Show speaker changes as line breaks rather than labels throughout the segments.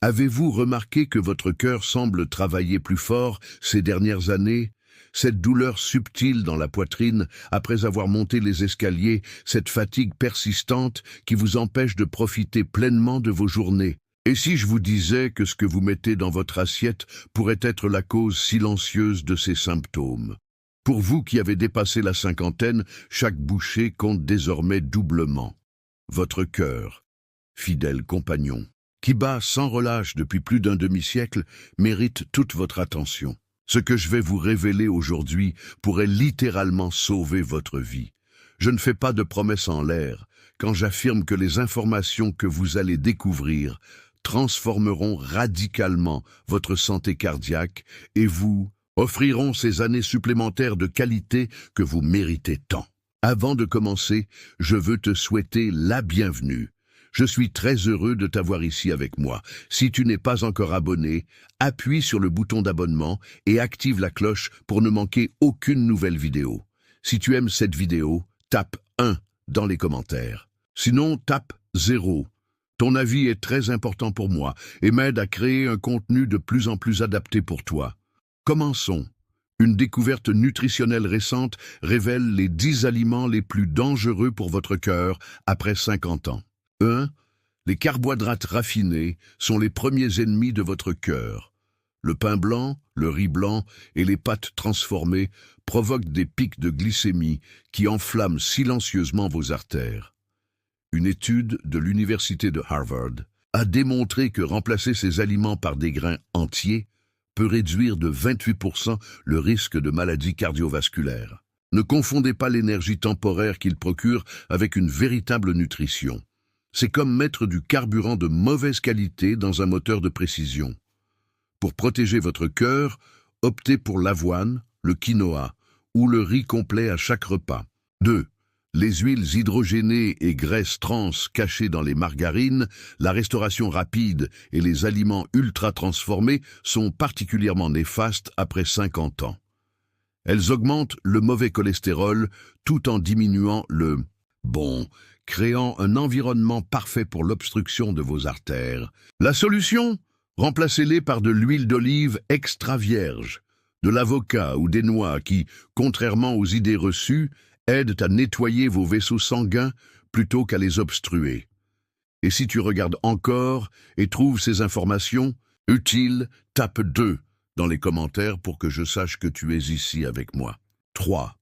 Avez-vous remarqué que votre cœur semble travailler plus fort ces dernières années? Cette douleur subtile dans la poitrine après avoir monté les escaliers, cette fatigue persistante qui vous empêche de profiter pleinement de vos journées. Et si je vous disais que ce que vous mettez dans votre assiette pourrait être la cause silencieuse de ces symptômes? Pour vous qui avez dépassé la cinquantaine, chaque bouchée compte désormais doublement. Votre cœur, fidèle compagnon, qui bat sans relâche depuis plus d'un demi-siècle, mérite toute votre attention. Ce que je vais vous révéler aujourd'hui pourrait littéralement sauver votre vie. Je ne fais pas de promesses en l'air quand j'affirme que les informations que vous allez découvrir transformeront radicalement votre santé cardiaque et vous offriront ces années supplémentaires de qualité que vous méritez tant. Avant de commencer, je veux te souhaiter la bienvenue. Je suis très heureux de t'avoir ici avec moi. Si tu n'es pas encore abonné, appuie sur le bouton d'abonnement et active la cloche pour ne manquer aucune nouvelle vidéo. Si tu aimes cette vidéo, tape 1 dans les commentaires. Sinon, tape 0. Ton avis est très important pour moi et m'aide à créer un contenu de plus en plus adapté pour toi. Commençons. Une découverte nutritionnelle récente révèle les 10 aliments les plus dangereux pour votre cœur après 50 ans. 1. Les carbohydrates raffinés sont les premiers ennemis de votre cœur. Le pain blanc, le riz blanc et les pâtes transformées provoquent des pics de glycémie qui enflamment silencieusement vos artères. Une étude de l'université de Harvard a démontré que remplacer ces aliments par des grains entiers peut réduire de 28% le risque de maladies cardiovasculaires. Ne confondez pas l'énergie temporaire qu'ils procurent avec une véritable nutrition. C'est comme mettre du carburant de mauvaise qualité dans un moteur de précision. Pour protéger votre cœur, optez pour l'avoine, le quinoa ou le riz complet à chaque repas. 2. Les huiles hydrogénées et graisses trans cachées dans les margarines, la restauration rapide et les aliments ultra transformés sont particulièrement néfastes après 50 ans. Elles augmentent le mauvais cholestérol tout en diminuant le bon, créant un environnement parfait pour l'obstruction de vos artères. La solution? Remplacez-les par de l'huile d'olive extra vierge, de l'avocat ou des noix qui, contrairement aux idées reçues, aident à nettoyer vos vaisseaux sanguins plutôt qu'à les obstruer. Et si tu regardes encore et trouves ces informations utiles, tape 2 dans les commentaires pour que je sache que tu es ici avec moi. 3.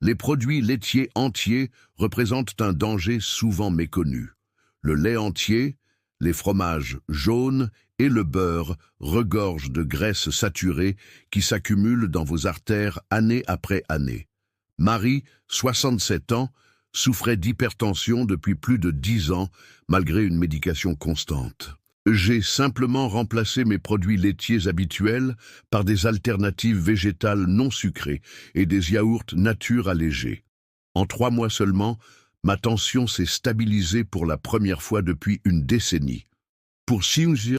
Les produits laitiers entiers représentent un danger souvent méconnu. Le lait entier, les fromages jaunes et le beurre regorgent de graisses saturées qui s'accumulent dans vos artères année après année. Marie, 67 ans, souffrait d'hypertension depuis plus de 10 ans, malgré une médication constante. J'ai simplement remplacé mes produits laitiers habituels par des alternatives végétales non sucrées et des yaourts nature allégés. En 3 mois seulement, ma tension s'est stabilisée pour la première fois depuis une décennie. Pour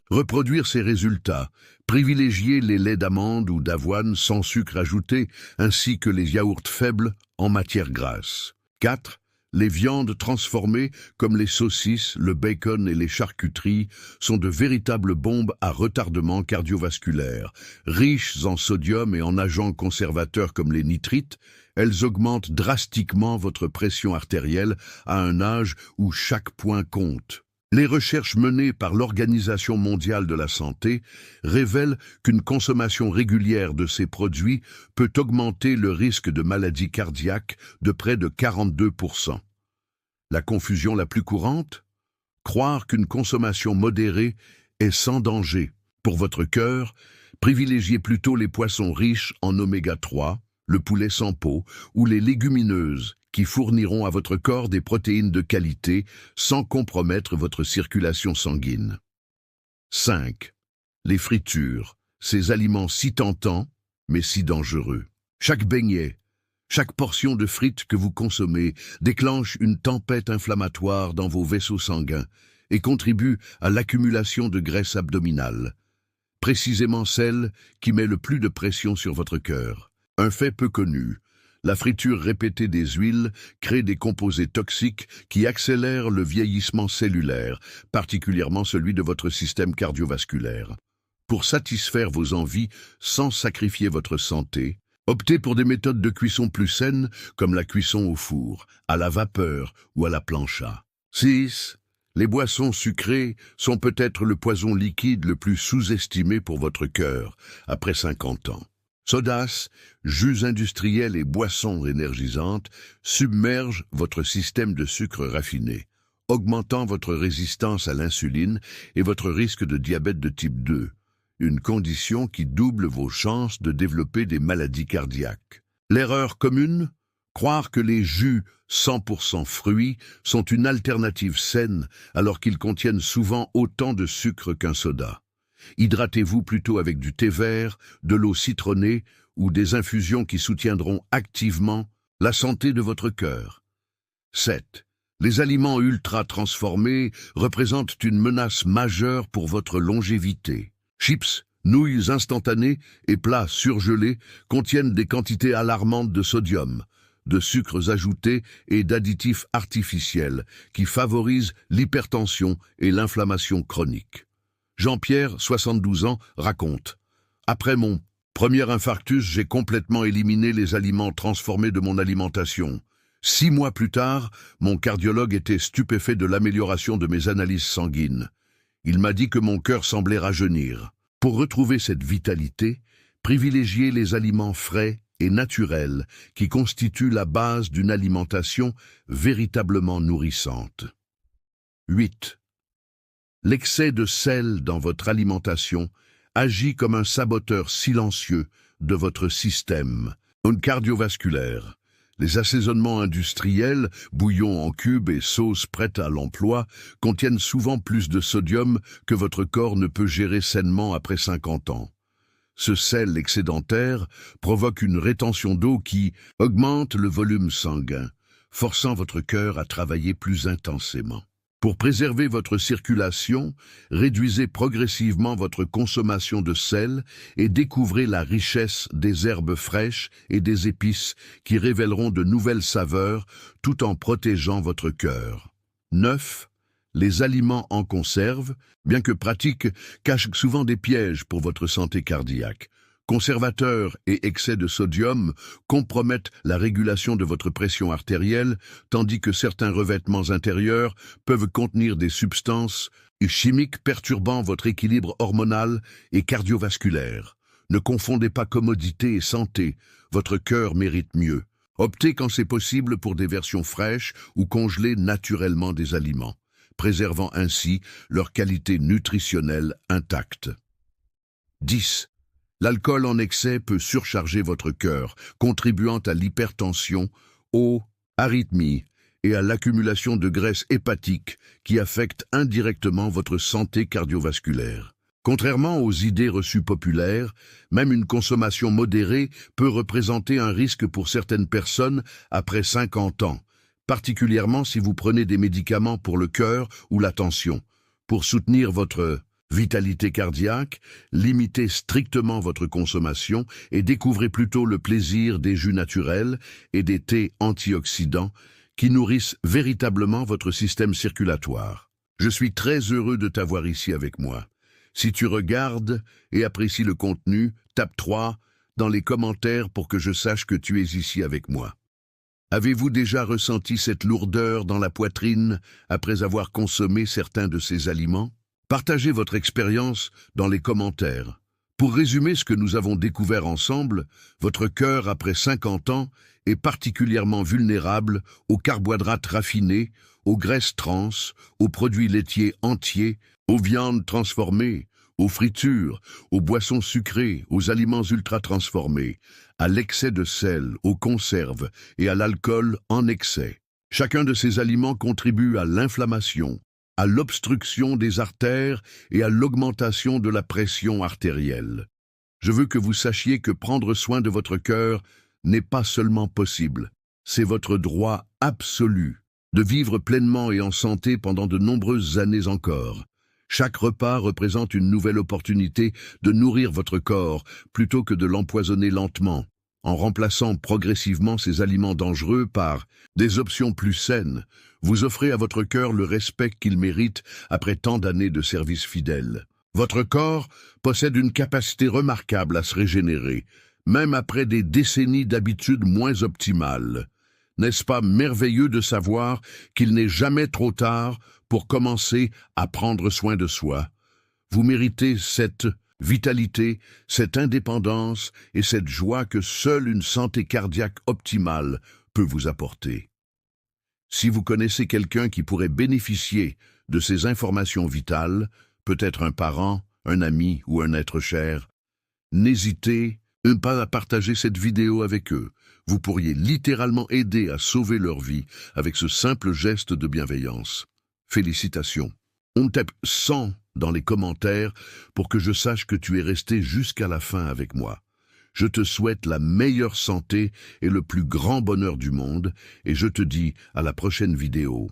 reproduire ces résultats, privilégiez les laits d'amande ou d'avoine sans sucre ajouté, ainsi que les yaourts faibles en matière grasse. 4. Les viandes transformées, comme les saucisses, le bacon et les charcuteries, sont de véritables bombes à retardement cardiovasculaire. Riches en sodium et en agents conservateurs comme les nitrites, elles augmentent drastiquement votre pression artérielle à un âge où chaque point compte. Les recherches menées par l'Organisation mondiale de la santé révèlent qu'une consommation régulière de ces produits peut augmenter le risque de maladie cardiaque de près de 42%. La confusion la plus courante? Croire qu'une consommation modérée est sans danger. Pour votre cœur, privilégiez plutôt les poissons riches en oméga 3, le poulet sans peau ou les légumineuses, qui fourniront à votre corps des protéines de qualité sans compromettre votre circulation sanguine. 5. Les fritures, ces aliments si tentants, mais si dangereux. Chaque beignet, chaque portion de frites que vous consommez déclenche une tempête inflammatoire dans vos vaisseaux sanguins et contribue à l'accumulation de graisse abdominale, précisément celle qui met le plus de pression sur votre cœur. Un fait peu connu: La friture répétée des huiles crée des composés toxiques qui accélèrent le vieillissement cellulaire, particulièrement celui de votre système cardiovasculaire. Pour satisfaire vos envies sans sacrifier votre santé, optez pour des méthodes de cuisson plus saines comme la cuisson au four, à la vapeur ou à la plancha. 6. Les boissons sucrées sont peut-être le poison liquide le plus sous-estimé pour votre cœur après 50 ans. Sodas, jus industriels et boissons énergisantes submergent votre système de sucre raffiné, augmentant votre résistance à l'insuline et votre risque de diabète de type 2, une condition qui double vos chances de développer des maladies cardiaques. L'erreur commune? Croire que les jus 100% fruits sont une alternative saine alors qu'ils contiennent souvent autant de sucre qu'un soda. Hydratez-vous plutôt avec du thé vert, de l'eau citronnée ou des infusions qui soutiendront activement la santé de votre cœur. 7. Les aliments ultra transformés représentent une menace majeure pour votre longévité. Chips, nouilles instantanées et plats surgelés contiennent des quantités alarmantes de sodium, de sucres ajoutés et d'additifs artificiels qui favorisent l'hypertension et l'inflammation chronique. Jean-Pierre, 72 ans, raconte « Après mon premier infarctus, j'ai complètement éliminé les aliments transformés de mon alimentation. 6 mois plus tard, mon cardiologue était stupéfait de l'amélioration de mes analyses sanguines. Il m'a dit que mon cœur semblait rajeunir. Pour retrouver cette vitalité, privilégiez les aliments frais et naturels qui constituent la base d'une alimentation véritablement nourrissante. 8. L'excès de sel dans votre alimentation agit comme un saboteur silencieux de votre système cardiovasculaire. Les assaisonnements industriels, bouillons en cubes et sauces prêtes à l'emploi, contiennent souvent plus de sodium que votre corps ne peut gérer sainement après 50 ans. Ce sel excédentaire provoque une rétention d'eau qui augmente le volume sanguin, forçant votre cœur à travailler plus intensément. Pour préserver votre circulation, réduisez progressivement votre consommation de sel et découvrez la richesse des herbes fraîches et des épices qui révéleront de nouvelles saveurs tout en protégeant votre cœur. 9. Les aliments en conserve, bien que pratiques, cachent souvent des pièges pour votre santé cardiaque. Conservateurs et excès de sodium compromettent la régulation de votre pression artérielle, tandis que certains revêtements intérieurs peuvent contenir des substances chimiques perturbant votre équilibre hormonal et cardiovasculaire. Ne confondez pas commodité et santé, votre cœur mérite mieux. Optez quand c'est possible pour des versions fraîches ou congelées naturellement des aliments, préservant ainsi leur qualité nutritionnelle intacte. 10. L'alcool en excès peut surcharger votre cœur, contribuant à l'hypertension, aux arythmies et à l'accumulation de graisse hépatique qui affectent indirectement votre santé cardiovasculaire. Contrairement aux idées reçues populaires, même une consommation modérée peut représenter un risque pour certaines personnes après 50 ans, particulièrement si vous prenez des médicaments pour le cœur ou la tension. Pour soutenir votre vitalité cardiaque, limitez strictement votre consommation et découvrez plutôt le plaisir des jus naturels et des thés antioxydants qui nourrissent véritablement votre système circulatoire. Je suis très heureux de t'avoir ici avec moi. Si tu regardes et apprécies le contenu, tape 3 dans les commentaires pour que je sache que tu es ici avec moi. Avez-vous déjà ressenti cette lourdeur dans la poitrine après avoir consommé certains de ces aliments? Partagez votre expérience dans les commentaires. Pour résumer ce que nous avons découvert ensemble, votre cœur après 50 ans est particulièrement vulnérable aux carbohydrates raffinés, aux graisses trans, aux produits laitiers entiers, aux viandes transformées, aux fritures, aux boissons sucrées, aux aliments ultra-transformés, à l'excès de sel, aux conserves et à l'alcool en excès. Chacun de ces aliments contribue à l'inflammation, à l'obstruction des artères et à l'augmentation de la pression artérielle. Je veux que vous sachiez que prendre soin de votre cœur n'est pas seulement possible, c'est votre droit absolu de vivre pleinement et en santé pendant de nombreuses années encore. Chaque repas représente une nouvelle opportunité de nourrir votre corps plutôt que de l'empoisonner lentement. En remplaçant progressivement ces aliments dangereux par des options plus saines, vous offrez à votre cœur le respect qu'il mérite après tant d'années de service fidèle. Votre corps possède une capacité remarquable à se régénérer, même après des décennies d'habitudes moins optimales. N'est-ce pas merveilleux de savoir qu'il n'est jamais trop tard pour commencer à prendre soin de soi? Vous méritez cette vitalité, cette indépendance et cette joie que seule une santé cardiaque optimale peut vous apporter. Si vous connaissez quelqu'un qui pourrait bénéficier de ces informations vitales, peut-être un parent, un ami ou un être cher, n'hésitez pas à partager cette vidéo avec eux. Vous pourriez littéralement aider à sauver leur vie avec ce simple geste de bienveillance. Félicitations. On tape 100 dans les commentaires pour que je sache que tu es resté jusqu'à la fin avec moi. Je te souhaite la meilleure santé et le plus grand bonheur du monde et je te dis à la prochaine vidéo.